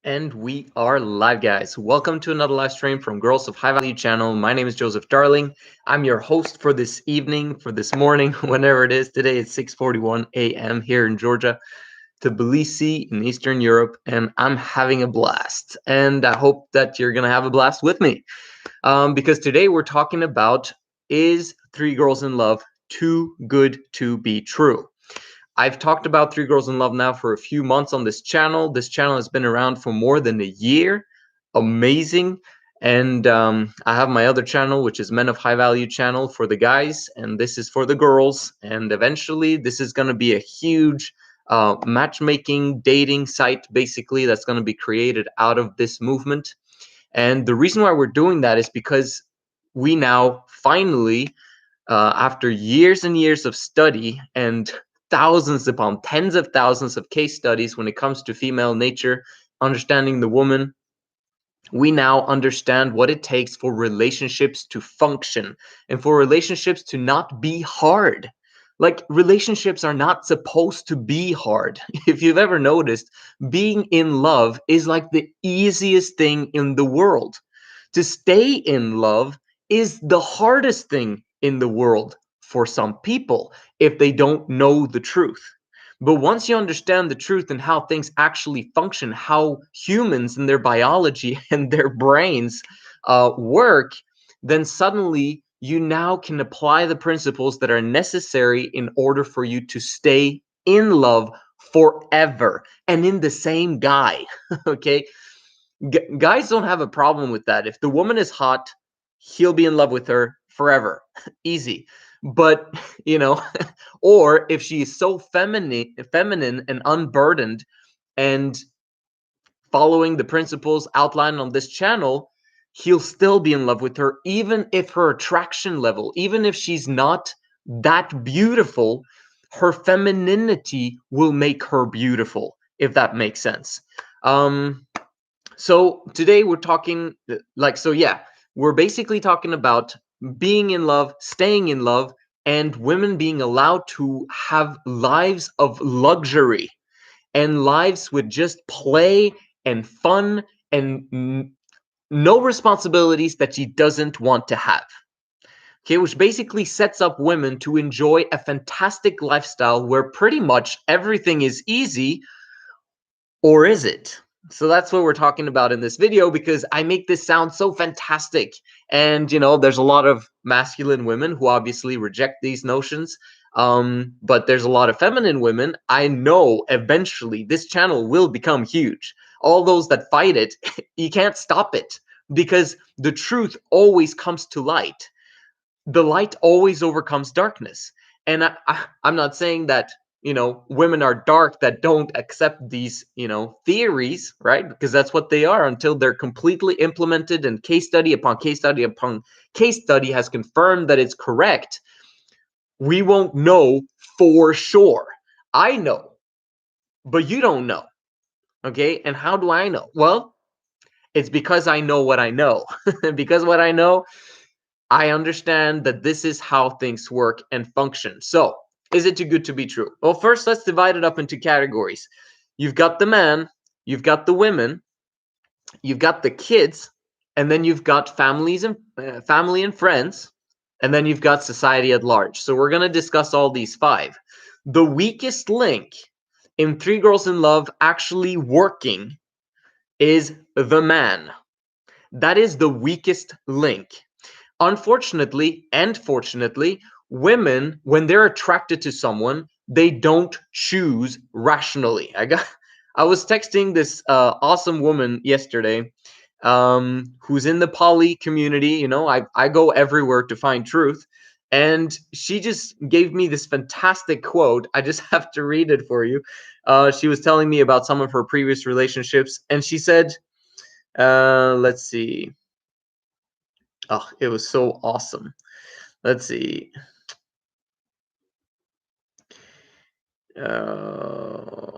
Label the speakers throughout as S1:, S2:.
S1: And we are live, guys. Welcome to another live stream from Girls of High Value channel. My name is Joseph Darling. I'm your host for this evening, for this morning, whenever it is. Today it's 6:41 a.m. here in Georgia, Tbilisi in Eastern Europe, and I'm having a blast. And I hope that you're gonna have a blast with me, because today we're talking about, is Three Girls in Love too good to be true? I've talked about Three Girls in Love now for a few months on this channel. This channel has been around for more than a year. Amazing. And I have my other channel, which is Men of High Value channel for the guys, and this is for the girls. And eventually, this is going to be a huge matchmaking, dating site, basically, that's going to be created out of this movement. And the reason why we're doing that is because we now finally, after years and years of study and thousands upon tens of thousands of case studies when it comes to female nature, understanding the woman, we now understand what it takes for relationships to function and for relationships to not be hard. Like, relationships are not supposed to be hard. If you've ever noticed, being in love is like the easiest thing in the world. To stay in love is the hardest thing in the world for some people if they don't know the truth. But once you understand the truth and how things actually function, how humans and their biology and their brains work, then suddenly you now can apply the principles that are necessary in order for you to stay in love forever and in the same guy. Okay? Guys don't have a problem with that. If the woman is hot, he'll be in love with her forever. Easy. But, you know, or if she is so feminine and unburdened and following the principles outlined on this channel, he'll still be in love with her, even if her attraction level, even if she's not that beautiful, her femininity will make her beautiful, if that makes sense. So today we're talking we're basically talking about being in love, staying in love, and women being allowed to have lives of luxury and lives with just play and fun and no responsibilities that she doesn't want to have. Okay, which basically sets up women to enjoy a fantastic lifestyle where pretty much everything is easy, or is it? So that's what we're talking about in this video, because I make this sound so fantastic. And, you know, there's a lot of masculine women who obviously reject these notions. But there's a lot of feminine women. I know eventually this channel will become huge. All those that fight it, you can't stop it, because the truth always comes to light. The light always overcomes darkness. And I'm not saying that, you know, women are dark that don't accept these, you know, theories, right? Because that's what they are until they're completely implemented and case study upon case study upon case study has confirmed that it's correct. We won't know for sure. I know, but you don't know. Okay. And how do I know? Well, it's because I know what I know. Because what I know, I understand that this is how things work and function. So, is it too good to be true? Well, first, let's divide it up into categories. You've got the man, you've got the women, you've got the kids, and then you've got families and family and friends, and then you've got society at large. So we're going to discuss all these five. The weakest link in Three Girls in Love actually working is the man. That is the weakest link. Unfortunately and fortunately, women, when they're attracted to someone, they don't choose rationally. I was texting this awesome woman yesterday, who's in the poly community. You know, I go everywhere to find truth, and she just gave me this fantastic quote. I just have to read it for you. She was telling me about some of her previous relationships, and she said, let's see. Oh, it was so awesome. Let's see. Uh,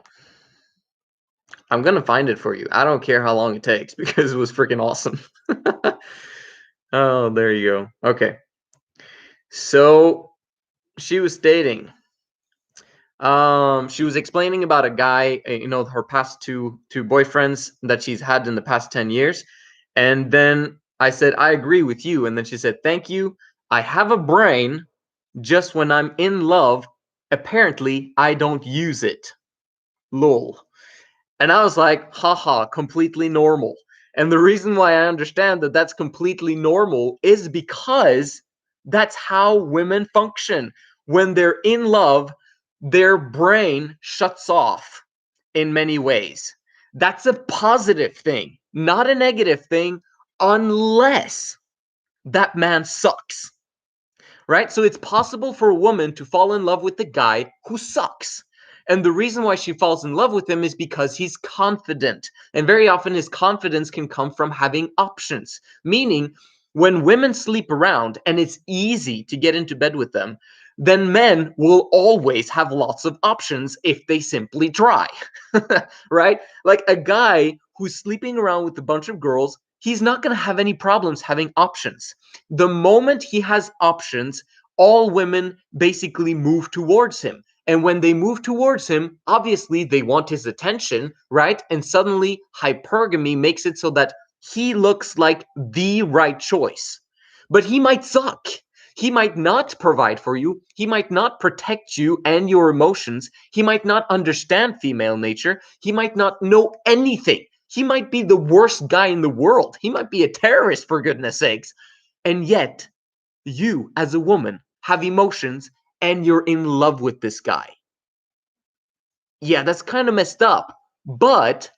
S1: I'm gonna find it for you. I don't care how long it takes because it was freaking awesome. Oh, there you go. Okay. So she was stating, She was explaining about a guy, her past two boyfriends that she's had in the past 10 years. And then I said, I agree with you. And then she said, thank you. I have a brain. Just when I'm in love, apparently I don't use it. Lol. And I was like, haha, completely normal. And the reason why I understand that that's completely normal is because that's how women function. When they're in love, their brain shuts off in many ways. That's a positive thing, not a negative thing, unless that man sucks, right? So it's possible for a woman to fall in love with the guy who sucks. And the reason why she falls in love with him is because he's confident. And very often his confidence can come from having options. Meaning, when women sleep around and it's easy to get into bed with them, then men will always have lots of options if they simply try. Right? Like a guy who's sleeping around with a bunch of girls, he's not going to have any problems having options. The moment he has options, all women basically move towards him. And when they move towards him, obviously they want his attention, right? And suddenly hypergamy makes it so that he looks like the right choice. But he might suck. He might not provide for you. He might not protect you and your emotions. He might not understand female nature. He might not know anything. He might be the worst guy in the world. He might be a terrorist, for goodness sakes. And yet, you, as a woman, have emotions and you're in love with this guy. Yeah, that's kind of messed up. But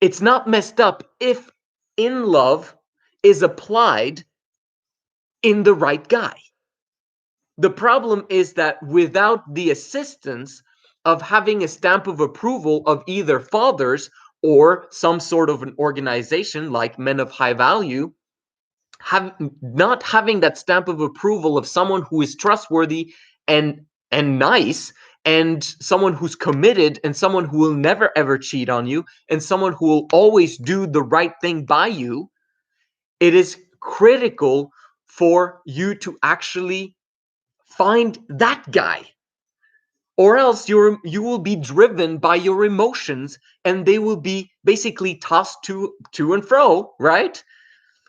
S1: it's not messed up if in love is applied in the right guy. The problem is that without the assistance of having a stamp of approval of either fathers or some sort of an organization like Men of High Value, not having that stamp of approval of someone who is trustworthy and nice, and someone who's committed, and someone who will never ever cheat on you, and someone who will always do the right thing by you, it is critical for you to actually find that guy, or else you will be driven by your emotions, and they will be basically tossed to and fro, right,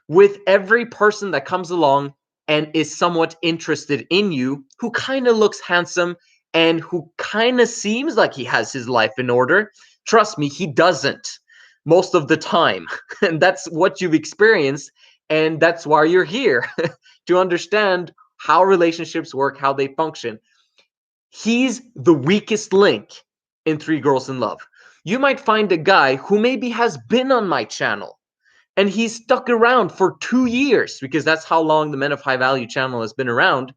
S1: with every person that comes along and is somewhat interested in you, who kind of looks handsome and who kind of seems like he has his life in order. Trust me, he doesn't most of the time. And that's what you've experienced. And that's why you're here, to understand how relationships work, how they function. He's the weakest link in Three Girls in Love. You might find a guy who maybe has been on my channel and he's stuck around for 2 years, because that's how long the Men of High Value channel has been around.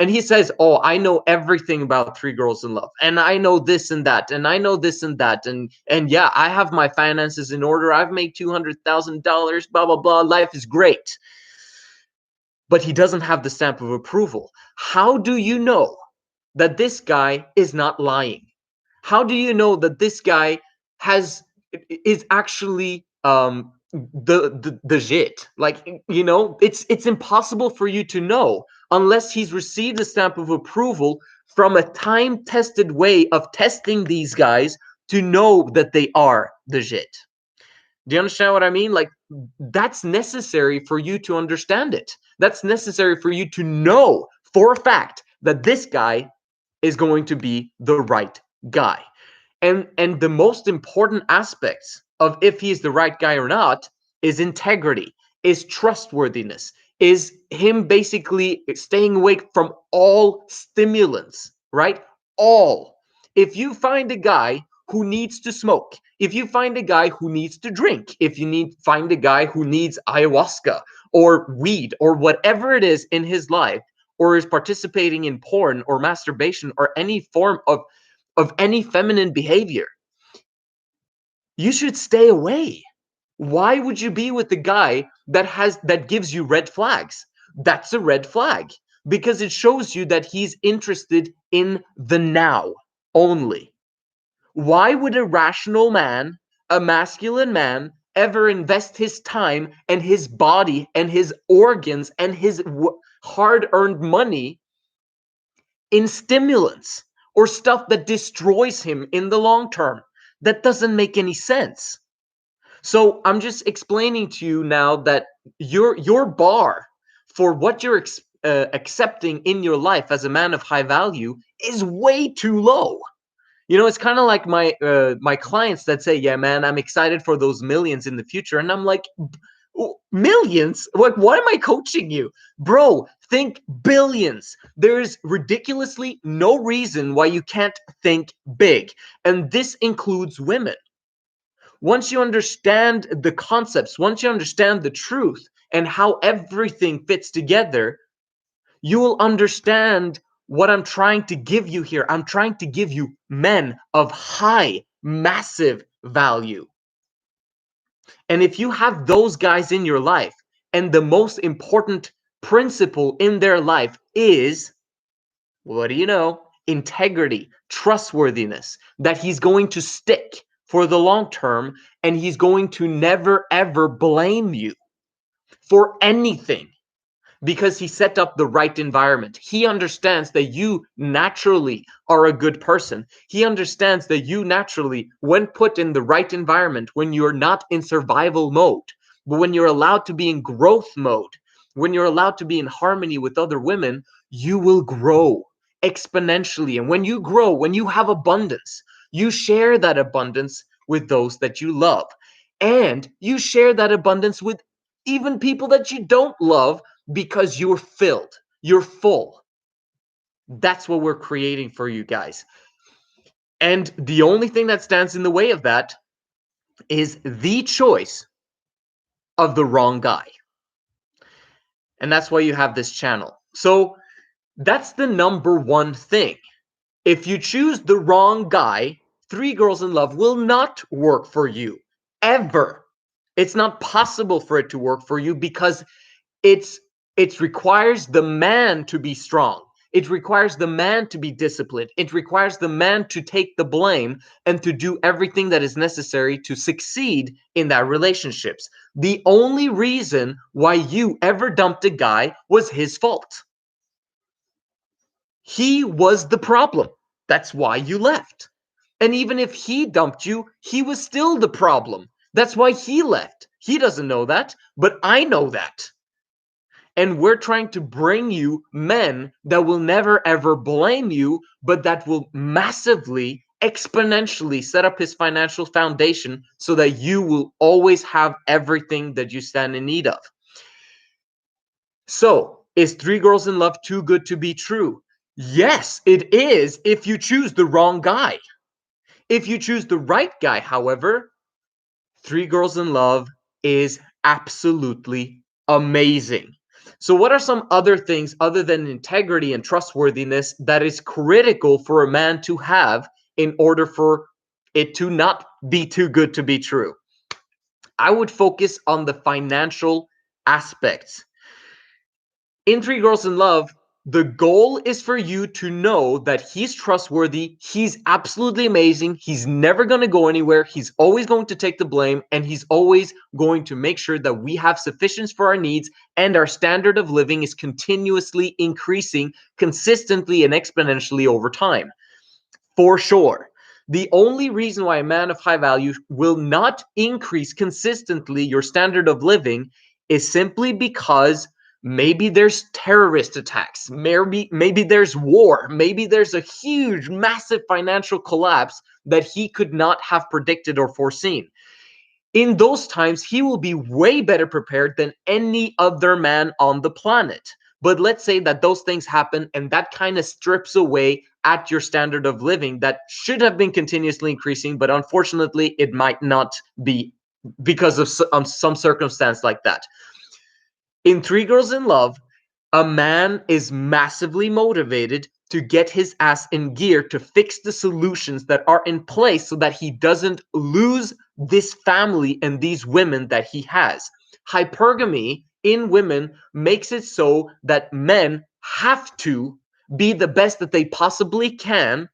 S1: And he says, oh, I know everything about Three Girls in Love, and I know this and that, and I know this and that, and yeah, I have my finances in order, I've made $200,000, blah blah blah, life is great. But he doesn't have the stamp of approval. How do you know that this guy is not lying? How do you know that this guy is actually the shit? Like, it's impossible for you to know unless he's received a stamp of approval from a time-tested way of testing these guys to know that they are the shit. Do you understand what I mean? Like, that's necessary for you to understand it. That's necessary for you to know for a fact that this guy is going to be the right guy. And the most important aspects of if he's the right guy or not is integrity, is trustworthiness, is him basically staying away from all stimulants, right? All. If you find a guy who needs to smoke, if you find a guy who needs to drink, if you find a guy who needs ayahuasca or weed or whatever it is in his life, or is participating in porn or masturbation or any form of any feminine behavior, you should stay away. Why would you be with the guy that gives you red flags? That's a red flag, because it shows you that he's interested in the now only. Why would a rational man, a masculine man, ever invest his time and his body and his organs and his hard-earned money in stimulants or stuff that destroys him in the long term. That doesn't make any sense. So I'm just explaining to you now that your bar for what you're accepting in your life as a man of high value is way too low. You know, it's kind of like my clients that say, "Yeah, man, I'm excited for those millions in the future," and I'm like, millions? What? Why am I coaching you, bro? Think billions. There's ridiculously no reason why you can't think big, and this includes women. Once you understand the concepts, once you understand the truth and how everything fits together, you will understand what I'm trying to give you here. I'm trying to give you men of high, massive value. And if you have those guys in your life, and the most important principle in their life is, what do you know? Integrity, trustworthiness, that he's going to stick for the long term, and he's going to never ever blame you for anything because he set up the right environment. He understands that you naturally are a good person. He understands that you naturally, when put in the right environment, when you're not in survival mode, but when you're allowed to be in growth mode, when you're allowed to be in harmony with other women, you will grow exponentially. And when you grow, when you have abundance, you share that abundance with those that you love. And you share that abundance with even people that you don't love because you're filled, you're full. That's what we're creating for you guys. And the only thing that stands in the way of that is the choice of the wrong guy. And that's why you have this channel. So that's the number one thing. If you choose the wrong guy, Three Girls in Love will not work for you ever. It's not possible for it to work for you because it requires the man to be strong. It requires the man to be disciplined. It requires the man to take the blame and to do everything that is necessary to succeed in that relationships. The only reason why you ever dumped a guy was his fault. He was the problem. That's why you left. And even if he dumped you, he was still the problem. That's why he left. He doesn't know that, but I know that. And we're trying to bring you men that will never ever blame you, but that will massively, exponentially set up his financial foundation so that you will always have everything that you stand in need of. So, is Three Girls in Love too good to be true? Yes, it is if you choose the wrong guy. If you choose the right guy, however, Three Girls in Love is absolutely amazing. So what are some other things other than integrity and trustworthiness that is critical for a man to have in order for it to not be too good to be true? I would focus on the financial aspects. In Three Girls in Love, the goal is for you to know that he's trustworthy, he's absolutely amazing, he's never going to go anywhere, he's always going to take the blame, and he's always going to make sure that we have sufficiency for our needs and our standard of living is continuously increasing consistently and exponentially over time. For sure. The only reason why a man of high value will not increase consistently your standard of living is simply because maybe there's terrorist attacks, maybe there's war, maybe there's a huge, massive financial collapse that he could not have predicted or foreseen. In those times, he will be way better prepared than any other man on the planet. But let's say that those things happen and that kind of strips away at your standard of living that should have been continuously increasing, but unfortunately, it might not be because of some circumstance like that. In Three Girls in Love, a man is massively motivated to get his ass in gear to fix the solutions that are in place so that he doesn't lose this family and these women that he has. Hypergamy in women makes it so that men have to be the best that they possibly can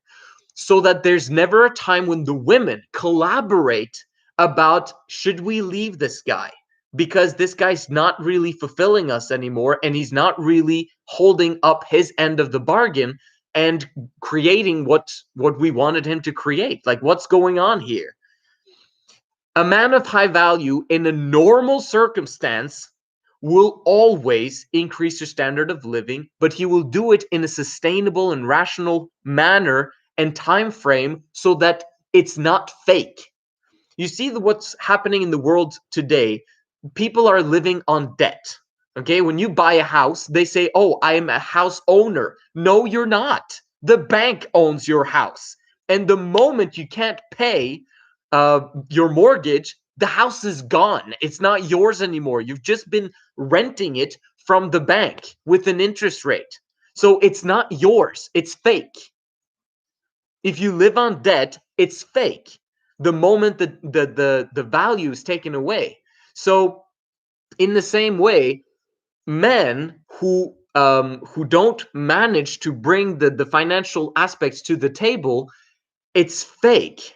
S1: so that there's never a time when the women collaborate about should we leave this guy because this guy's not really fulfilling us anymore and he's not really holding up his end of the bargain, and creating what we wanted him to create. Like, what's going on here? A man of high value in a normal circumstance will always increase your standard of living, but he will do it in a sustainable and rational manner and time frame so that it's not fake. You see what's happening in the world today. People are living on debt. Okay, when you buy a house, they say, "Oh, I am a house owner." No, you're not. The bank owns your house. And the moment you can't pay your mortgage, the house is gone. It's not yours anymore. You've just been renting it from the bank with an interest rate. So it's not yours. It's fake. If you live on debt, it's fake. The moment that the value is taken away. So in the same way, men who don't manage to bring the financial aspects to the table, it's fake.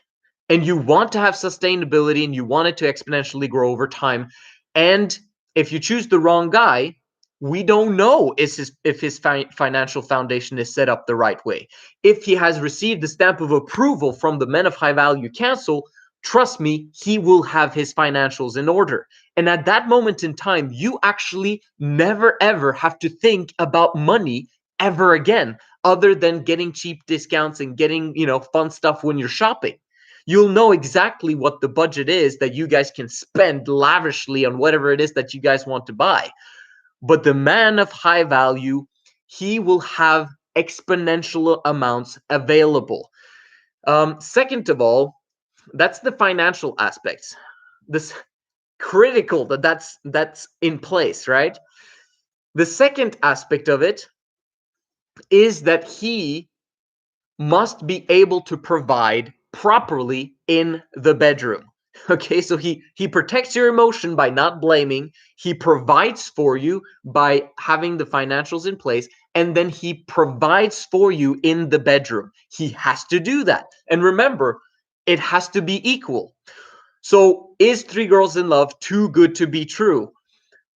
S1: And you want to have sustainability and you want it to exponentially grow over time. And if you choose the wrong guy, we don't know if his financial foundation is set up the right way. If he has received the stamp of approval from the Men of High Value Council, trust me, he will have his financials in order. And at that moment in time, you actually never ever have to think about money ever again, other than getting cheap discounts and getting, fun stuff when you're shopping. You'll know exactly what the budget is that you guys can spend lavishly on whatever it is that you guys want to buy. But the man of high value, he will have exponential amounts available. Second of all, that's the financial aspects. This critical that's in place, right? The second aspect of it is that he must be able to provide properly in the bedroom. Okay, so he protects your emotion by not blaming, he provides for you by having the financials in place, and then he provides for you in the bedroom. He has to do that. And remember, it has to be equal. So is Three Girls in Love too good to be true?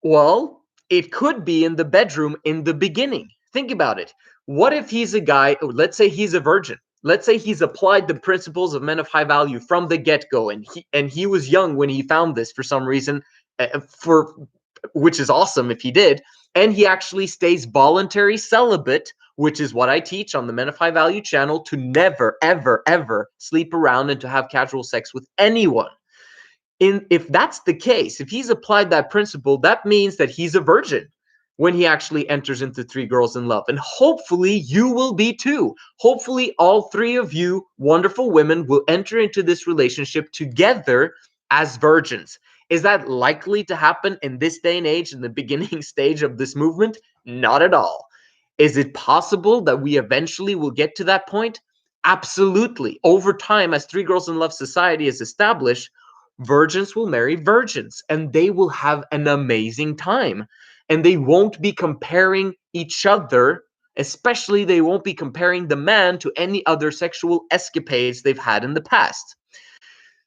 S1: Well, it could be in the bedroom in the beginning. Think about it. What if he's a guy, let's say he's a virgin. Let's say he's applied the principles of Men of High Value from the get-go, and he was young when he found this for some reason, which is awesome if he did, and he actually stays voluntary celibate, which is what I teach on the Men of High Value channel, to never, ever, ever sleep around and to have casual sex with anyone. If that's the case, if he's applied that principle, that means that he's a virgin when he actually enters into Three Girls in Love. And hopefully you will be too. Hopefully all three of you wonderful women will enter into this relationship together as virgins. Is that likely to happen in this day and age, in the beginning stage of this movement? Not at all. Is it possible that we eventually will get to that point? Absolutely. Over time, as Three Girls in Love society is established, virgins will marry virgins and they will have an amazing time. And they won't be comparing each other, especially they won't be comparing the man to any other sexual escapades they've had in the past.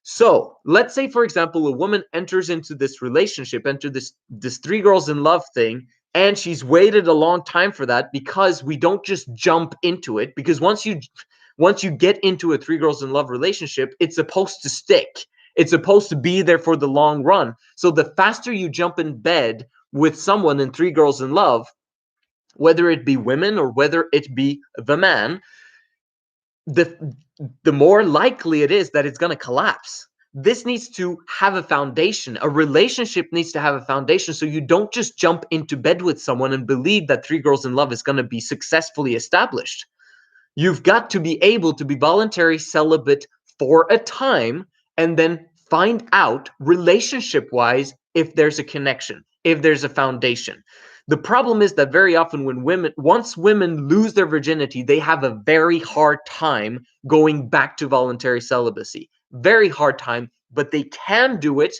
S1: So let's say, for example, a woman enters into this relationship, enter this Three Girls in Love thing, and she's waited a long time for that, because we don't just jump into it. Because once you get into a Three Girls in Love relationship, it's supposed to stick. It's supposed to be there for the long run. So the faster you jump in bed with someone in Three Girls in Love, whether it be women or whether it be the man, the more likely it is that it's going to collapse. This needs to have a foundation. A relationship needs to have a foundation, so you don't just jump into bed with someone and believe that Three Girls in Love is going to be successfully established. You've got to be able to be voluntary celibate for a time and then find out relationship-wise if there's a connection, if there's a foundation. The problem is that very often once women lose their virginity, they have a very hard time going back to voluntary celibacy. Very hard time, but they can do it.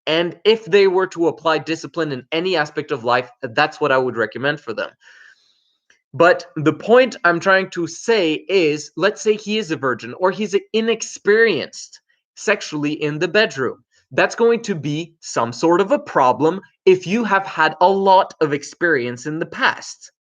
S1: And if they were to apply discipline in any aspect of life, that's what I would recommend for them. But the point I'm trying to say is, let's say he is a virgin or he's inexperienced sexually in the bedroom. That's going to be some sort of a problem if you have had a lot of experience in the past.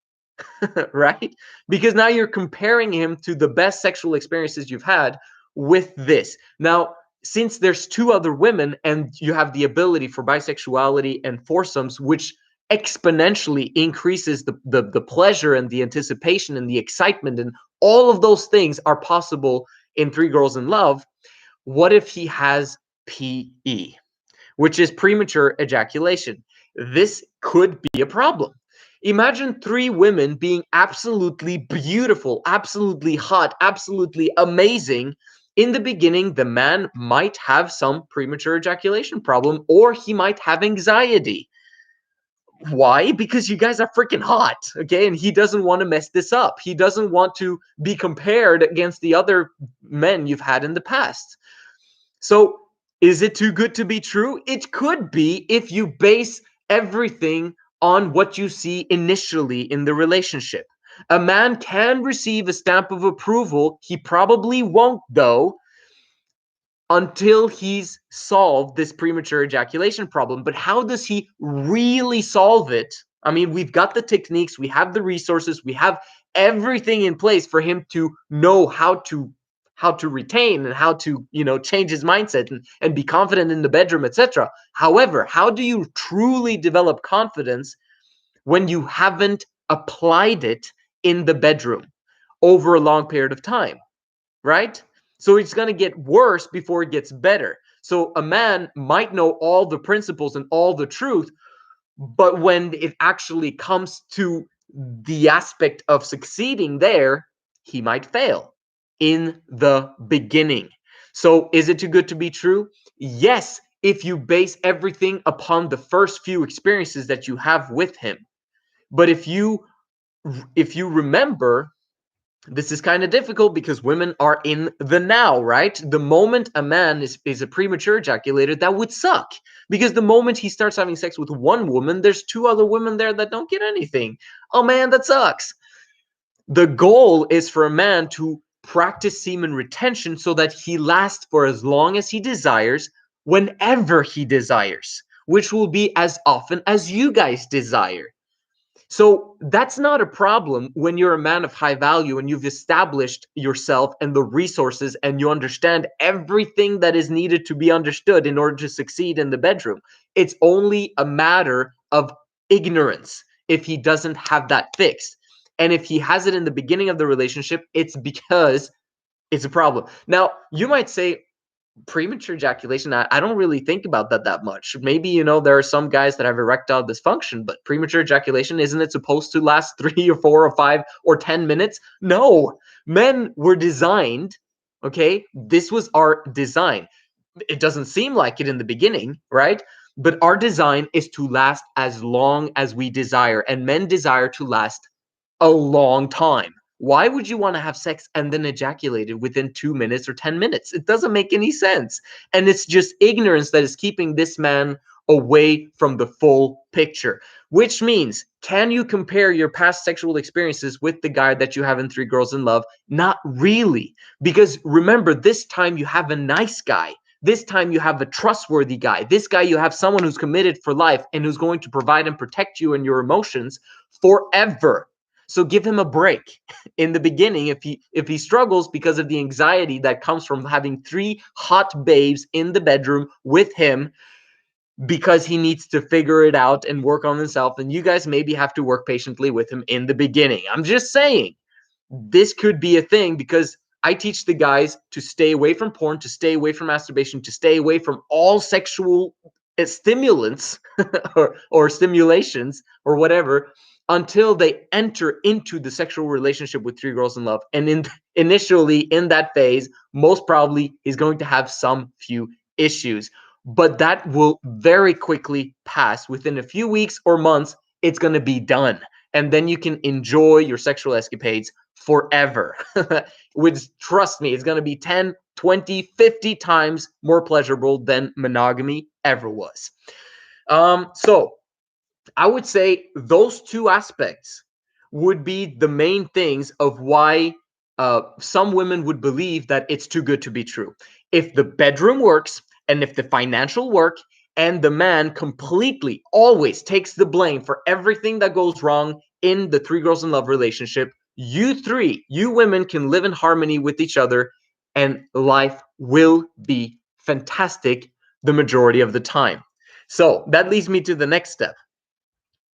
S1: right? Because now you're comparing him to the best sexual experiences you've had with this. Now, since there's two other women and you have the ability for bisexuality and foursomes, which exponentially increases the pleasure and the anticipation and the excitement, and all of those things are possible in Three Girls in Love. What if he has PE, which is premature ejaculation? This could be a problem. Imagine three women being absolutely beautiful, absolutely hot, absolutely amazing. In the beginning, the man might have some premature ejaculation problem, or he might have anxiety. Why? Because you guys are freaking hot, okay? And he doesn't want to mess this up. He doesn't want to be compared against the other men you've had in the past. So, is it too good to be true? It could be if you base everything on what you see initially in the relationship. A man can receive a stamp of approval. He probably won't, though, until he's solved this premature ejaculation problem. But how does he really solve it? I mean, we've got the techniques, we have the resources, we have everything in place for him to know how to retain and how to, change his mindset and be confident in the bedroom, etc. However, how do you truly develop confidence when you haven't applied it in the bedroom over a long period of time, right? So it's going to get worse before it gets better. So a man might know all the principles and all the truth, but when it actually comes to the aspect of succeeding there, he might fail in the beginning. So is it too good to be true? Yes, if you base everything upon the first few experiences that you have with him. But if you remember, this is kind of difficult because women are in the now, right? The moment a man is a premature ejaculator, that would suck. Because the moment he starts having sex with one woman, there's two other women there that don't get anything. Oh man, that sucks. The goal is for a man to practice semen retention so that he lasts for as long as he desires, whenever he desires, which will be as often as you guys desire. So that's not a problem when you're a man of high value and you've established yourself and the resources and you understand everything that is needed to be understood in order to succeed in the bedroom. It's only a matter of ignorance if he doesn't have that fixed. And if he has it in the beginning of the relationship, it's because it's a problem. Now, you might say, premature ejaculation, I don't really think about that much. Maybe, there are some guys that have erectile dysfunction, but premature ejaculation, isn't it supposed to last 3 or 4 or 5 or 10 minutes? No. Men were designed, okay? This was our design. It doesn't seem like it in the beginning, right? But our design is to last as long as we desire, and men desire to last a long time. Why would you want to have sex and then ejaculate it within 2 minutes or 10 minutes? It doesn't make any sense. And it's just ignorance that is keeping this man away from the full picture. Which means, can you compare your past sexual experiences with the guy that you have in Three Girls in Love? Not really. Because remember, this time you have a nice guy. This time you have a trustworthy guy. This guy, you have someone who's committed for life and who's going to provide and protect you and your emotions forever. So give him a break in the beginning if he struggles because of the anxiety that comes from having three hot babes in the bedroom with him, because he needs to figure it out and work on himself. And you guys maybe have to work patiently with him in the beginning. I'm just saying, this could be a thing, because I teach the guys to stay away from porn, to stay away from masturbation, to stay away from all sexual stimulants or stimulations or whatever, until they enter into the sexual relationship with Three Girls in Love. And initially in that phase, most probably he's going to have some few issues, but that will very quickly pass. Within a few weeks or months, it's going to be done. And then you can enjoy your sexual escapades forever. Which, trust me, it's going to be 10, 20, 50 times more pleasurable than monogamy ever was. So I would say those two aspects would be the main things of why some women would believe that it's too good to be true. If the bedroom works, and if the financial work, and the man completely always takes the blame for everything that goes wrong in the Three Girls in Love relationship, you women can live in harmony with each other, and life will be fantastic the majority of the time. So that leads me to the next step,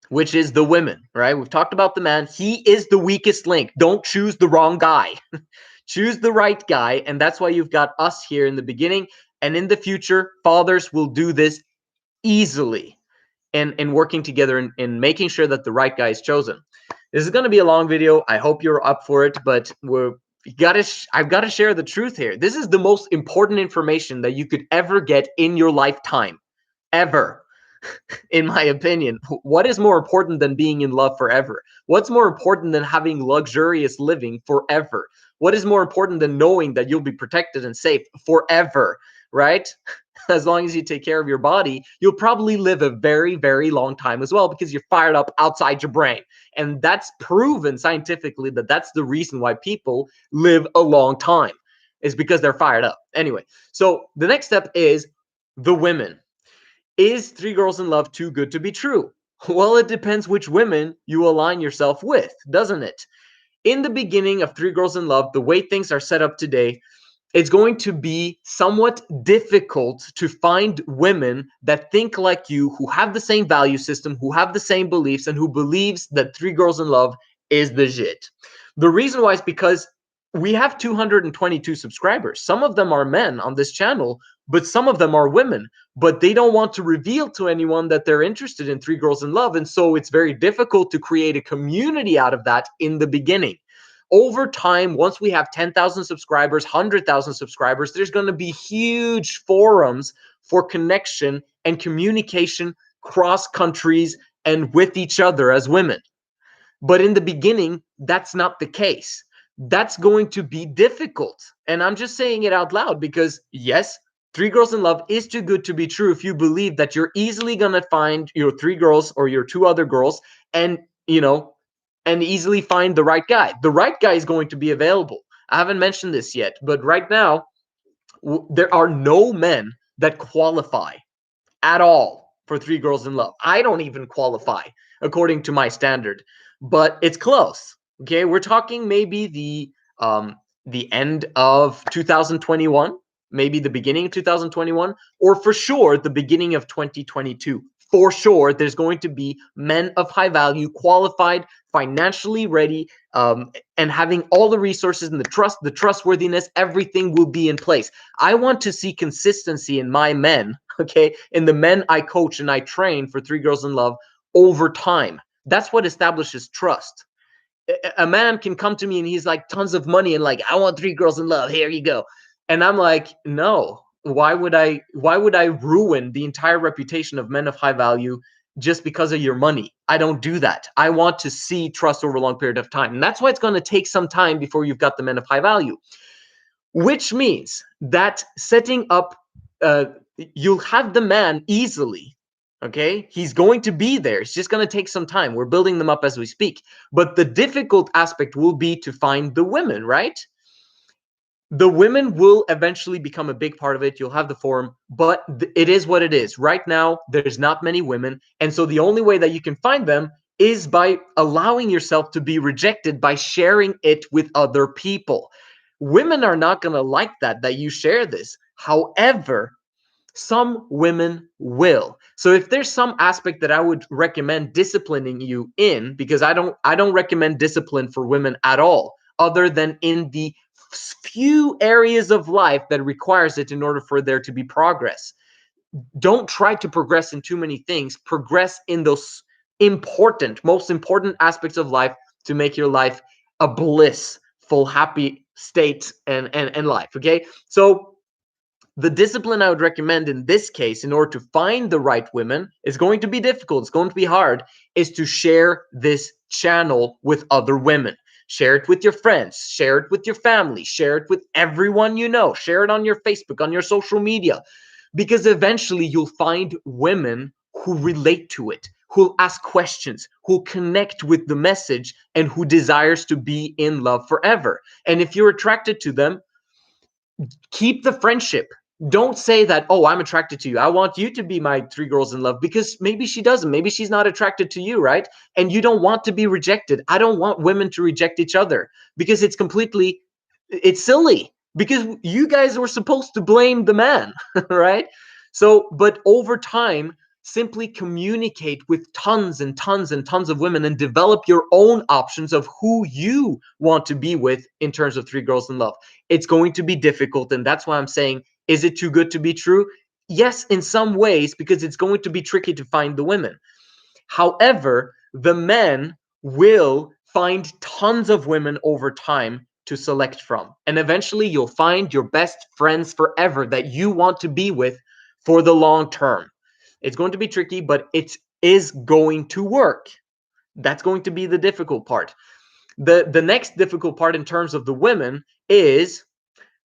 S1: which is the women, right? We've talked about the man. He is the weakest link. Don't choose the wrong guy. Choose the right guy. And that's why you've got us here in the beginning. And in the future, fathers will do this easily in working together and making sure that the right guy is chosen. This is going to be a long video. I hope you're up for it, but I've got to share the truth here. This is the most important information that you could ever get in your lifetime, ever. In my opinion, what is more important than being in love forever? What's more important than having luxurious living forever? What is more important than knowing that you'll be protected and safe forever, right? As long as you take care of your body, you'll probably live a very, very long time as well, because you're fired up outside your brain. And that's proven scientifically that that's the reason why people live a long time, is because they're fired up. Anyway, so the next step is the women. Is Three Girls in Love too good to be true? Well, it depends which women you align yourself with, doesn't it? In the beginning of Three Girls in Love, the way things are set up today, it's going to be somewhat difficult to find women that think like you, who have the same value system, who have the same beliefs, and who believes that Three Girls in Love is the shit. The reason why is because we have 222 subscribers. Some of them are men on this channel, but some of them are women, but they don't want to reveal to anyone that they're interested in Three Girls in Love. And so it's very difficult to create a community out of that in the beginning. Over time, once we have 10,000 subscribers, 100,000 subscribers, there's going to be huge forums for connection and communication cross countries and with each other as women. But in the beginning, that's not the case. That's going to be difficult. And I'm just saying it out loud because, yes, Three Girls in Love is too good to be true if you believe that you're easily going to find your three girls or your two other girls and, and easily find the right guy. The right guy is going to be available. I haven't mentioned this yet, but right now, there are no men that qualify at all for Three Girls in Love. I don't even qualify according to my standard, but it's close. Okay, we're talking maybe the end of 2021, maybe the beginning of 2021, or for sure the beginning of 2022. For sure, there's going to be men of high value, qualified, financially ready, and having all the resources and the trustworthiness, everything will be in place. I want to see consistency in my men, okay, in the men I coach and I train for Three Girls in Love over time. That's what establishes trust. A man can come to me and he's like tons of money and like, I want Three Girls in Love, here you go. And I'm like, no, why would I ruin the entire reputation of men of high value just because of your money? I don't do that. I want to see trust over a long period of time. And that's why it's going to take some time before you've got the men of high value, which means that setting up, you'll have the man easily. Okay, he's going to be there. It's just going to take some time. We're building them up as we speak. But the difficult aspect will be to find the women, right? The women will eventually become a big part of it. You'll have the forum, but it is what it is. Right now, there's not many women. And so the only way that you can find them is by allowing yourself to be rejected by sharing it with other people. Women are not going to like that you share this. However, some women will. So if there's some aspect that I would recommend disciplining you in, because I don't recommend discipline for women at all, other than in the few areas of life that requires it in order for there to be progress. Don't try to progress in too many things. Progress in those most important aspects of life to make your life a blissful, happy state and life. Okay, so the discipline I would recommend in this case, in order to find the right women, is going to be difficult. It's going to be hard, is to share this channel with other women. Share it with your friends, share it with your family, share it with everyone you know, share it on your Facebook, on your social media, because eventually you'll find women who relate to it, who'll ask questions, who'll connect with the message, and who desires to be in love forever. And if you're attracted to them, keep the friendship. Don't say that, oh, I'm attracted to you, I want you to be my three girls in love, because maybe she doesn't, maybe she's not attracted to you, right? And you don't want to be rejected. I don't want women to reject each other, because it's silly, because you guys were supposed to blame the man. Right? So, but over time, simply communicate with tons and tons and tons of women and develop your own options of who you want to be with in terms of three girls in love. It's going to be difficult, and that's why I'm saying, is it too good to be true? Yes, in some ways, because it's going to be tricky to find the women. However, the men will find tons of women over time to select from. And eventually you'll find your best friends forever that you want to be with for the long term. It's going to be tricky, but it is going to work. That's going to be the difficult part. The next difficult part in terms of the women is,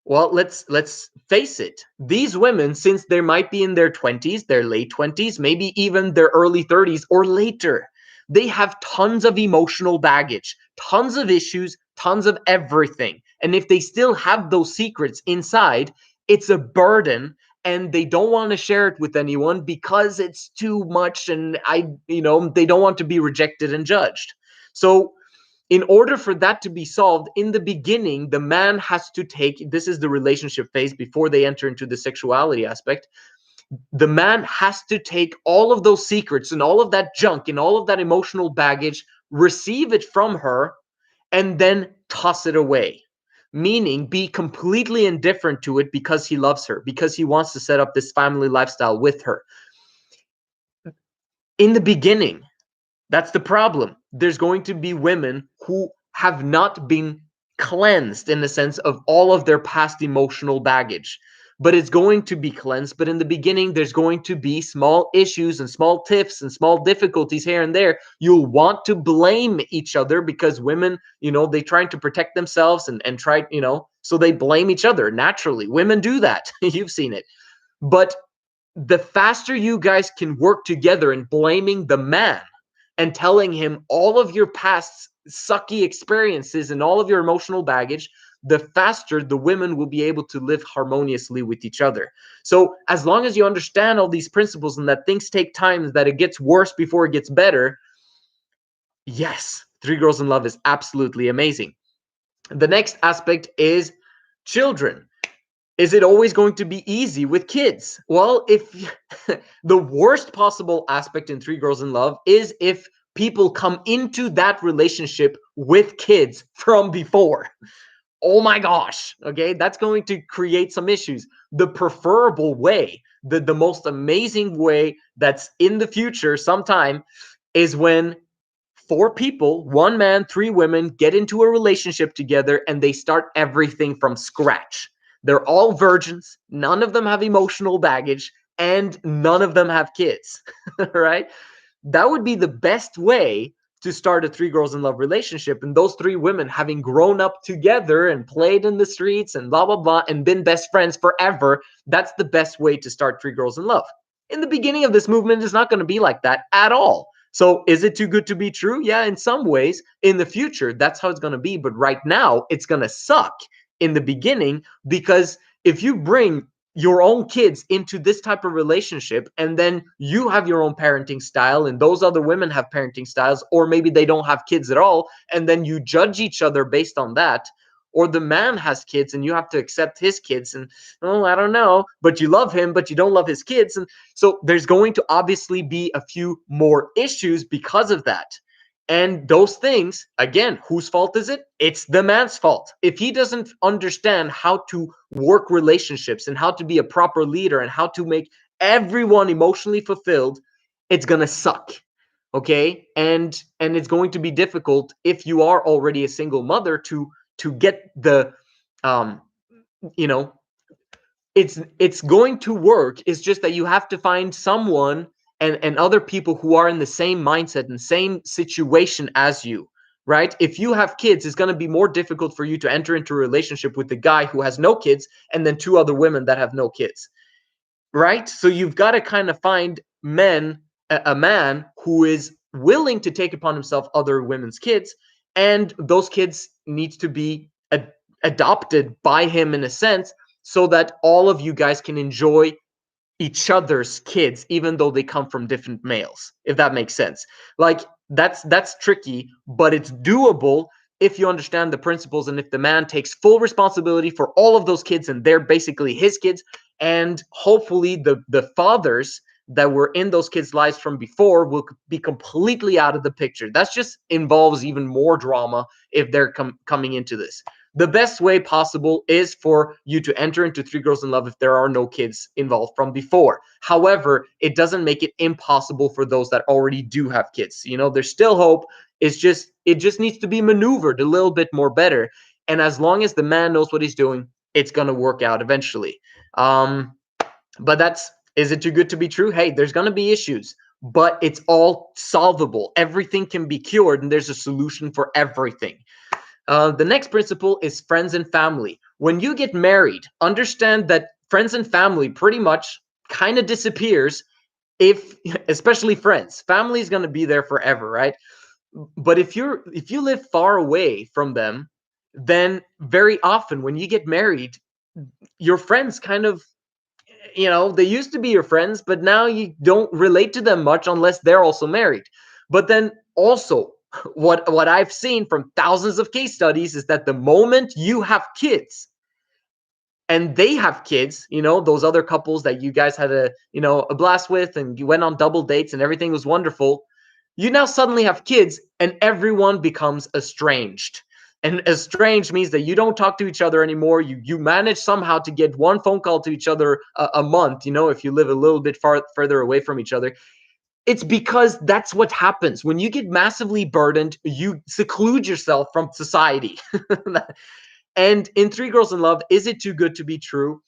S1: well, let's face it. These women, since they might be in their 20s, their late 20s, maybe even their early 30s or later, they have tons of emotional baggage, tons of issues, tons of everything. And if they still have those secrets inside, it's a burden, and they don't want to share it with anyone because it's too much, and they don't want to be rejected and judged. So in order for that to be solved, in the beginning, the man has to take, this is the relationship phase before they enter into the sexuality aspect. The man has to take all of those secrets and all of that junk and all of that emotional baggage, receive it from her, and then toss it away. Meaning, be completely indifferent to it because he loves her, because he wants to set up this family lifestyle with her. In the beginning, that's the problem. There's going to be women who have not been cleansed in the sense of all of their past emotional baggage. But it's going to be cleansed. But in the beginning, there's going to be small issues and small tiffs and small difficulties here and there. You'll want to blame each other because women, they trying to protect themselves and try, so they blame each other naturally. Women do that. You've seen it. But the faster you guys can work together in blaming the man and telling him all of your past sucky experiences and all of your emotional baggage, the faster the women will be able to live harmoniously with each other. So as long as you understand all these principles and that things take time, that it gets worse before it gets better, yes, Three Girls in Love is absolutely amazing. The next aspect is children. Is it always going to be easy with kids? Well, if the worst possible aspect in Three Girls in Love is if people come into that relationship with kids from before. Oh my gosh. Okay, that's going to create some issues. The preferable way, the most amazing way that's in the future sometime, is when four people, one man, three women, get into a relationship together and they start everything from scratch. They're all virgins, none of them have emotional baggage, and none of them have kids. Right? That would be the best way to start a Three Girls in Love relationship. And those three women having grown up together and played in the streets and blah, blah, blah, and been best friends forever. That's the best way to start Three Girls in Love. In the beginning of this movement, it's not going to be like that at all. So is it too good to be true? Yeah, in some ways. In the future, that's how it's going to be. But right now, it's going to suck in the beginning, because if you bring your own kids into this type of relationship and then you have your own parenting style and those other women have parenting styles, or maybe they don't have kids at all, and then you judge each other based on that, or the man has kids and you have to accept his kids, and oh, I don't know, but you love him but you don't love his kids, and so there's going to obviously be a few more issues because of that. And those things, again, whose fault is it? It's the man's fault. If he doesn't understand how to work relationships and how to be a proper leader and how to make everyone emotionally fulfilled, it's going to suck. Okay? And it's going to be difficult if you are already a single mother to get the um you know, it's going to work. It's just that you have to find someone and other people who are in the same mindset and same situation as you, right? If you have kids, it's going to be more difficult for you to enter into a relationship with the guy who has no kids and then two other women that have no kids, right? So you've got to kind of find a man who is willing to take upon himself other women's kids, and those kids need to be adopted by him in a sense, so that all of you guys can enjoy each other's kids, even though they come from different males, if that makes sense. Like, that's tricky, but it's doable if you understand the principles, and if the man takes full responsibility for all of those kids and they're basically his kids, and hopefully the fathers that were in those kids' lives from before will be completely out of the picture. That just involves even more drama if they're coming into this. The best way possible is for you to enter into Three Girls in Love if there are no kids involved from before. However, it doesn't make it impossible for those that already do have kids. You know, there's still hope. It just needs to be maneuvered a little bit more better. And as long as the man knows what he's doing, it's gonna work out eventually. But is it too good to be true? Hey, there's gonna be issues, but it's all solvable. Everything can be cured, and there's a solution for everything. The next principle is friends and family. When you get married, understand that friends and family pretty much kind of disappears if, especially friends. Family is going to be there forever, right? But if you live far away from them, then very often when you get married, your friends kind of, they used to be your friends, but now you don't relate to them much unless they're also married. But then also, what I've seen from thousands of case studies is that the moment you have kids and they have kids, those other couples that you guys had a blast with, and you went on double dates and everything was wonderful, you now suddenly have kids and everyone becomes estranged. And estranged means that you don't talk to each other anymore. You manage somehow to get one phone call to each other a month, if you live a little bit further away from each other. It's because that's what happens. When you get massively burdened, you seclude yourself from society. And in Three Girls in Love, is it too good to be true?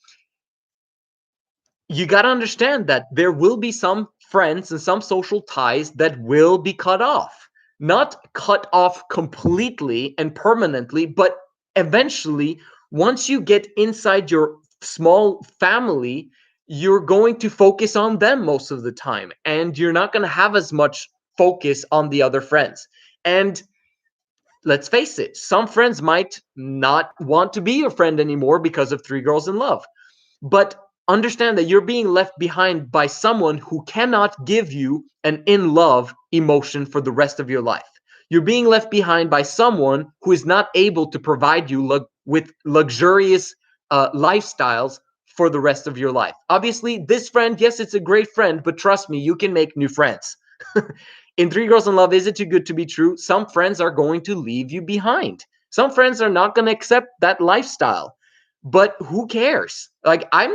S1: You got to understand that there will be some friends and some social ties that will be cut off. Not cut off completely and permanently, but eventually, once you get inside your small family, you're going to focus on them most of the time, and you're not going to have as much focus on the other friends. And let's face it, some friends might not want to be your friend anymore because of Three Girls in Love. But understand that you're being left behind by someone who cannot give you an in love emotion for the rest of your life. You're being left behind by someone who is not able to provide you with luxurious lifestyles for the rest of your life. Obviously, this friend, yes, it's a great friend, but trust me, you can make new friends. In Three Girls in Love, is it too good to be true? Some friends are going to leave you behind. Some friends are not going to accept that lifestyle. But who cares? Like, I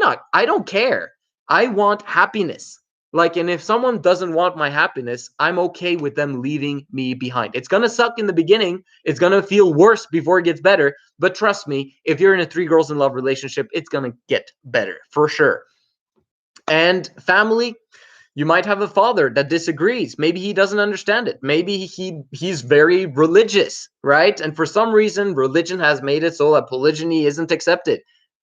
S1: don't care. I want happiness. Like, and if someone doesn't want my happiness, I'm okay with them leaving me behind. It's going to suck in the beginning. It's going to feel worse before it gets better. But trust me, if you're in a Three Girls in Love relationship, it's going to get better for sure. And family, you might have a father that disagrees. Maybe he doesn't understand it. Maybe he's very religious, right? And for some reason, religion has made it so that polygyny isn't accepted.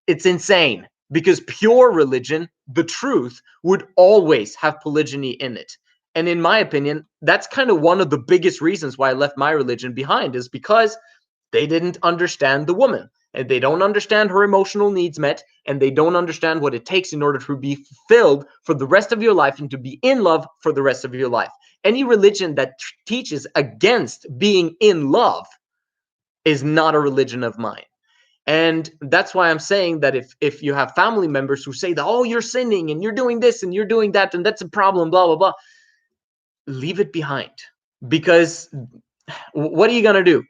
S1: It's insane, because pure religion, the truth, would always have polygyny in it. And in my opinion, that's kind of one of the biggest reasons why I left my religion behind, is because they didn't understand the woman, and they don't understand her emotional needs met, and they don't understand what it takes in order to be fulfilled for the rest of your life and to be in love for the rest of your life. Any religion that teaches against being in love is not a religion of mine. And that's why I'm saying that if you have family members who say that, oh, you're sinning and you're doing this and you're doing that and that's a problem, blah, blah, blah, leave it behind. Because what are you going to do?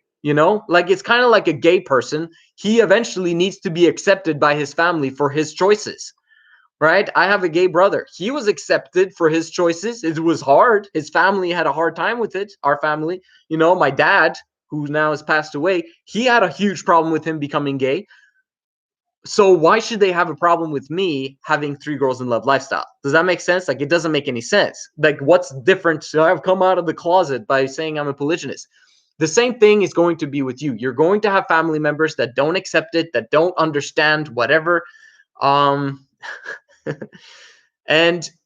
S1: Like, it's kind of like a gay person. He eventually needs to be accepted by his family for his choices, right? I have a gay brother. He was accepted for his choices. It was hard. His family had a hard time with it. Our family, my dad, who now has passed away, he had a huge problem with him becoming gay. So why should they have a problem with me having Three Girls in Love lifestyle? Does that make sense? Like, it doesn't make any sense. Like, what's different? So I've come out of the closet by saying I'm a polygynist. The same thing is going to be with you. You're going to have family members that don't accept it, that don't understand whatever. And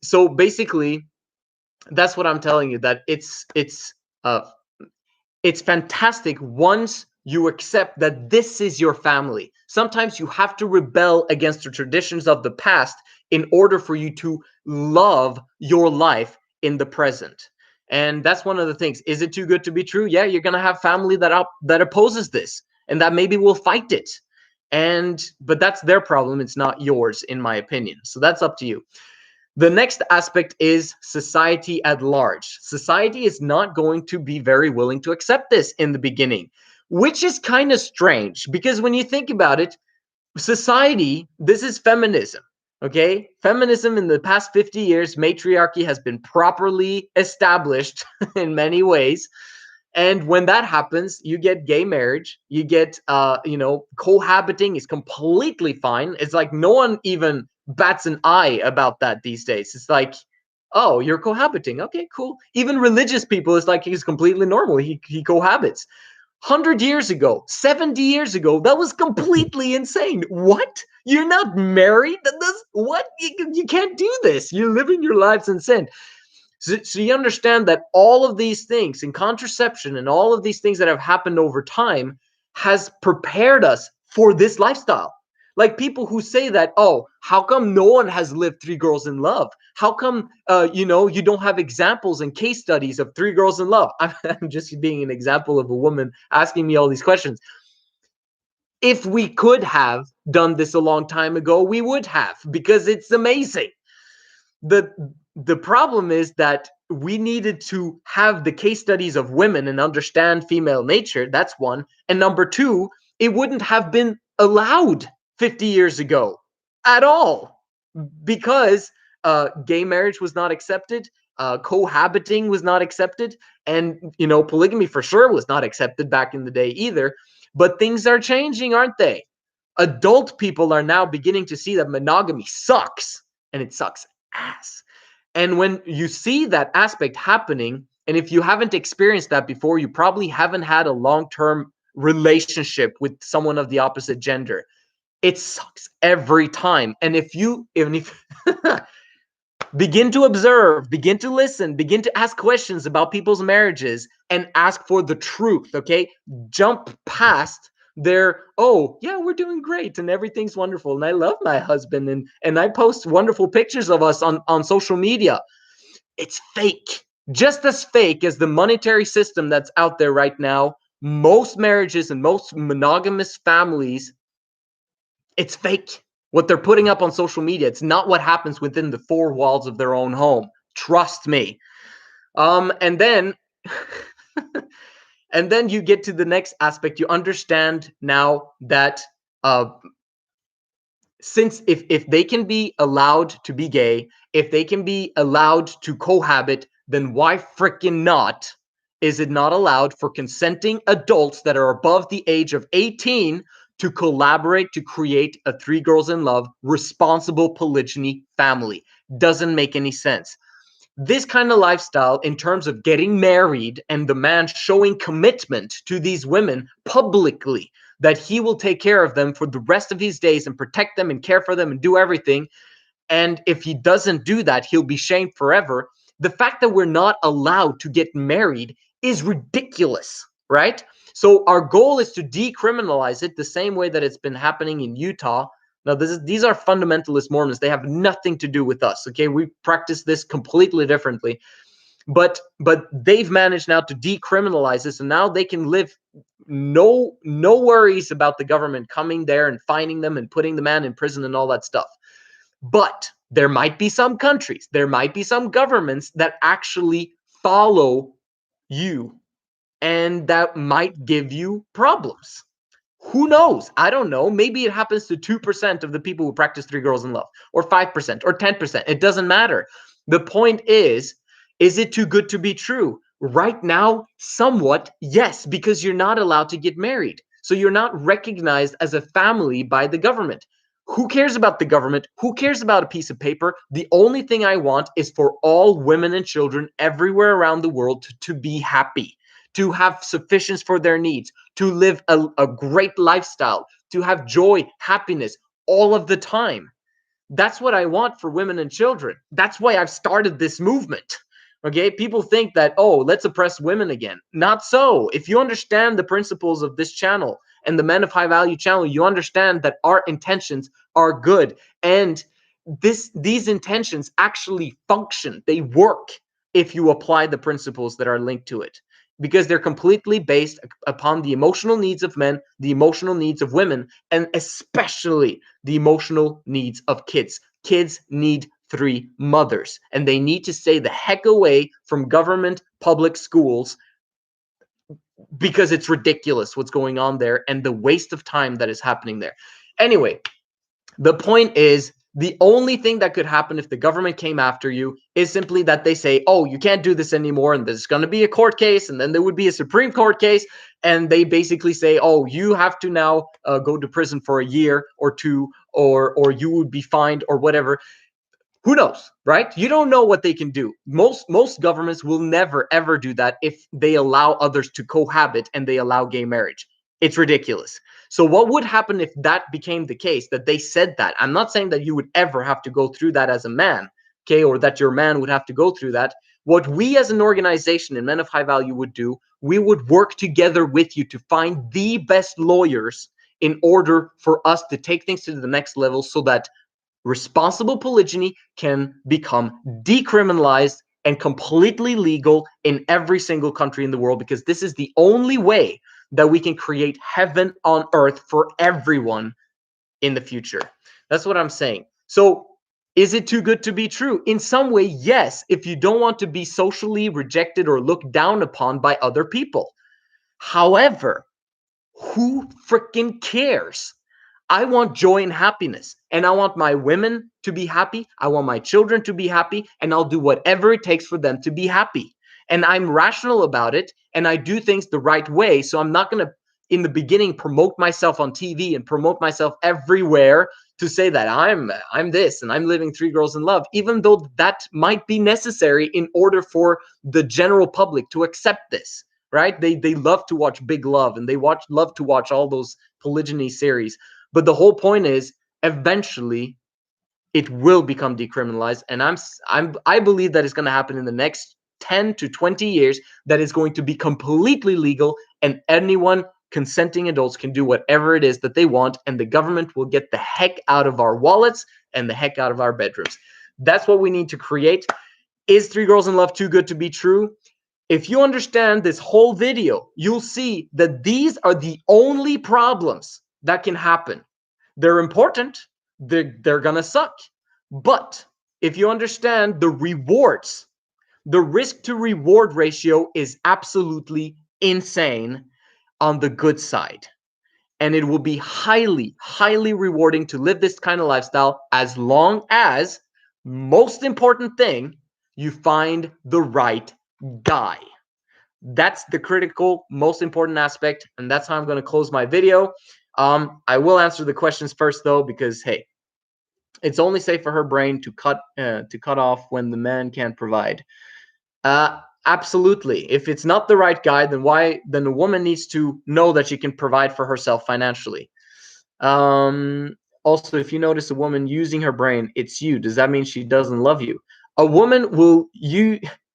S1: so basically, that's what I'm telling you, that it's fantastic once you accept that this is your family. Sometimes you have to rebel against the traditions of the past in order for you to love your life in the present. And that's one of the things. Is it too good to be true? Yeah, you're going to have family that opposes this and that maybe will fight it. And but that's their problem, it's not yours, in my opinion. So that's up to you. The next aspect is society at large. Society is not going to be very willing to accept this in the beginning, which is kind of strange because when you think about it, society, this is feminism. Okay, feminism in the past 50 years, matriarchy has been properly established in many ways. And when that happens, you get gay marriage, you get cohabiting is completely fine. It's like no one even bats an eye about that these days. It's like, oh, you're cohabiting, okay, cool. Even religious people, it's like he's completely normal, he cohabits. 100 years ago, 70 years ago, that was completely insane. What? You're not married? What? You can't do this. You're living your lives in sin. So you understand that all of these things in contraception and all of these things that have happened over time has prepared us for this lifestyle. Like people who say that, oh, how come no one has lived Three Girls in Love? How come, you don't have examples and case studies of Three Girls in Love? I'm just being an example of a woman asking me all these questions. If we could have done this a long time ago, we would have, because it's amazing. The problem is that we needed to have the case studies of women and understand female nature. That's one. And number two, it wouldn't have been allowed 50 years ago at all, because gay marriage was not accepted, cohabiting was not accepted, and polygamy for sure was not accepted back in the day either. But things are changing, aren't they? Adult people are now beginning to see that monogamy sucks, and it sucks ass. And when you see that aspect happening, and if you haven't experienced that before, you probably haven't had a long-term relationship with someone of the opposite gender. It sucks every time. And if begin to observe, begin to listen, begin to ask questions about people's marriages and ask for the truth, okay? Jump past their, oh, yeah, we're doing great and everything's wonderful and I love my husband and I post wonderful pictures of us on social media. It's fake. Just as fake as the monetary system that's out there right now. Most marriages and most monogamous families, it's fake. What they're putting up on social media, it's not what happens within the four walls of their own home. Trust me. And then and then you get to the next aspect. You understand now that since if they can be allowed to be gay, if they can be allowed to cohabit, then why freaking not is it not allowed for consenting adults that are above the age of 18 to collaborate to create a Three Girls in Love responsible polygyny family? Doesn't make any sense. This kind of lifestyle, in terms of getting married and the man showing commitment to these women publicly, that he will take care of them for the rest of his days and protect them and care for them and do everything. And if he doesn't do that, he'll be shamed forever. The fact that we're not allowed to get married is ridiculous, right? So our goal is to decriminalize it the same way that it's been happening in Utah. Now, these are fundamentalist Mormons. They have nothing to do with us, okay? We practice this completely differently. But they've managed now to decriminalize this, and now they can live no worries about the government coming there and finding them and putting the man in prison and all that stuff. But there might be some countries, there might be some governments that actually follow you, and that might give you problems. Who knows? I don't know. Maybe it happens to 2% of the people who practice Three Girls in Love, or 5%, or 10%. It doesn't matter. The point is it too good to be true? Right now, somewhat, yes, because you're not allowed to get married. So you're not recognized as a family by the government. Who cares about the government? Who cares about a piece of paper? The only thing I want is for all women and children everywhere around the world to be happy, to have sufficiency for their needs, to live a great lifestyle, to have joy, happiness all of the time. That's what I want for women and children. That's why I've started this movement. Okay, people think that, oh, let's oppress women again. Not so. If you understand the principles of this channel and the Men of High Value channel, you understand that our intentions are good, and these intentions actually function. They work if you apply the principles that are linked to it, because they're completely based upon the emotional needs of men, the emotional needs of women, and especially the emotional needs of kids. Kids need three mothers, and they need to stay the heck away from government public schools, because it's ridiculous what's going on there and the waste of time that is happening there. Anyway, the point is, the only thing that could happen if the government came after you is simply that they say, oh, you can't do this anymore, and there's going to be a court case, and then there would be a Supreme Court case, and they basically say, oh, you have to now go to prison for a year or two, or you would be fined or whatever. Who knows, right? You don't know what they can do. Most governments will never ever do that if they allow others to cohabit and they allow gay marriage. It's ridiculous. So what would happen if that became the case, that they said that? I'm not saying that you would ever have to go through that as a man, okay, or that your man would have to go through that. What we as an organization in Men of High Value would do, we would work together with you to find the best lawyers in order for us to take things to the next level, so that responsible polygyny can become decriminalized and completely legal in every single country in the world, because this is the only way that we can create heaven on earth for everyone in the future. That's what I'm saying. So is it too good to be true? In some way, yes, if you don't want to be socially rejected or looked down upon by other people. However, who freaking cares? I want joy and happiness, and I want my women to be happy. I want my children to be happy, and I'll do whatever it takes for them to be happy. And I'm rational about it, and I do things the right way. So I'm not going to, in the beginning, promote myself on TV and promote myself everywhere to say that I'm this and I'm living three girls in love, even though that might be necessary in order for the general public to accept this. Right? They love to watch Big Love, and they love to watch all those polygyny series. But the whole point is, eventually it will become decriminalized, and I believe that it's going to happen in the next 10 to 20 years, that is going to be completely legal, and anyone, consenting adults, can do whatever it is that they want, and the government will get the heck out of our wallets and the heck out of our bedrooms. That's what we need to create. Is Three Girls in Love too good to be true? If you understand this whole video, you'll see that these are the only problems that can happen. They're important. They're going to suck. But if you understand the rewards, the risk to reward ratio is absolutely insane on the good side. And it will be highly, highly rewarding to live this kind of lifestyle, as long as, most important thing, you find the right guy. That's the critical, most important aspect, and that's how I'm going to close my video. I will answer the questions first, though, because hey, it's only safe for her brain to cut off when the man can't provide. Absolutely. If it's not the right guy, then the woman needs to know that she can provide for herself financially. Also, if you notice a woman using her brain, it's you. Does that mean she doesn't love you? A woman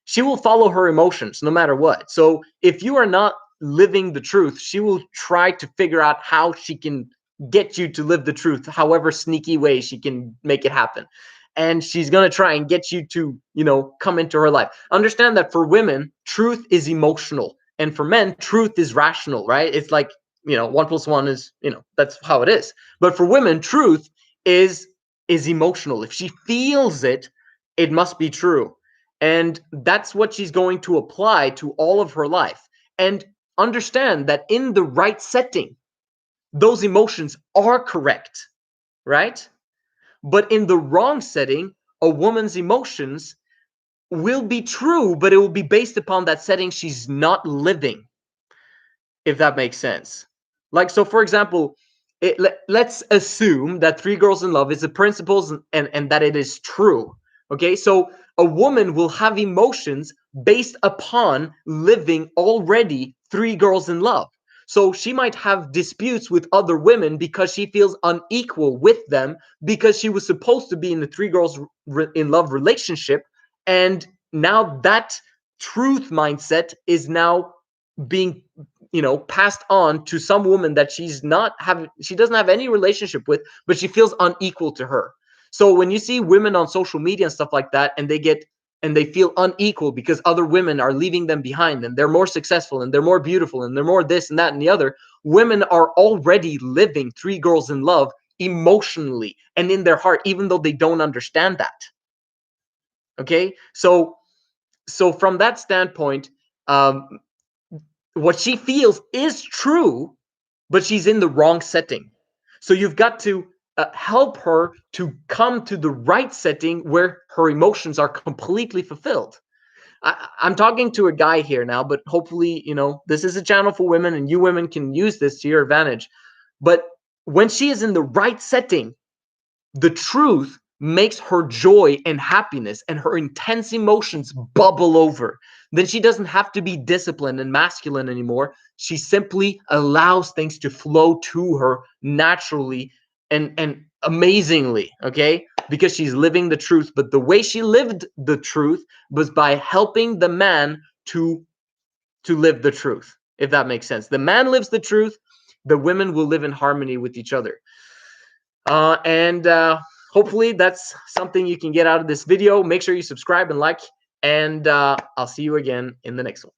S1: she will follow her emotions no matter what. So if you are not living the truth, she will try to figure out how she can get you to live the truth, however sneaky way she can make it happen. And she's going to try and get you to, come into her life. Understand that for women, truth is emotional. And for men, truth is rational, right? It's like, 1+1 is, that's how it is. But for women, truth is emotional. If she feels it, it must be true. And that's what she's going to apply to all of her life. And understand that in the right setting, those emotions are correct, right? But in the wrong setting, a woman's emotions will be true, but it will be based upon that setting she's not living, if that makes sense. Like, so for example, let's assume that Three Girls in Love is the principles and that it is true. Okay, so a woman will have emotions based upon living already Three Girls in Love. So she might have disputes with other women because she feels unequal with them, because she was supposed to be in the Three Girls in Love relationship, and now that truth mindset is now being, passed on to some woman that she doesn't have any relationship with, but she feels unequal to her. So when you see women on social media and stuff like that, and they feel unequal because other women are leaving them behind, and they're more successful, and they're more beautiful, and they're more this and that and the other, women are already living Three Girls in Love emotionally and in their heart, even though they don't understand that. Okay, so from that standpoint, um, what she feels is true, but she's in the wrong setting. So you've got to help her to come to the right setting where her emotions are completely fulfilled. I'm talking to a guy here now, but hopefully, this is a channel for women, and you women can use this to your advantage. But when she is in the right setting, the truth makes her joy and happiness and her intense emotions bubble over. Then she doesn't have to be disciplined and masculine anymore. She simply allows things to flow to her naturally and amazingly, okay? Because she's living the truth. But the way she lived the truth was by helping the man to live the truth, if that makes sense. The man lives the truth, the women will live in harmony with each other. And hopefully that's something you can get out of this video. Make sure you subscribe and like, and I'll see you again in the next one.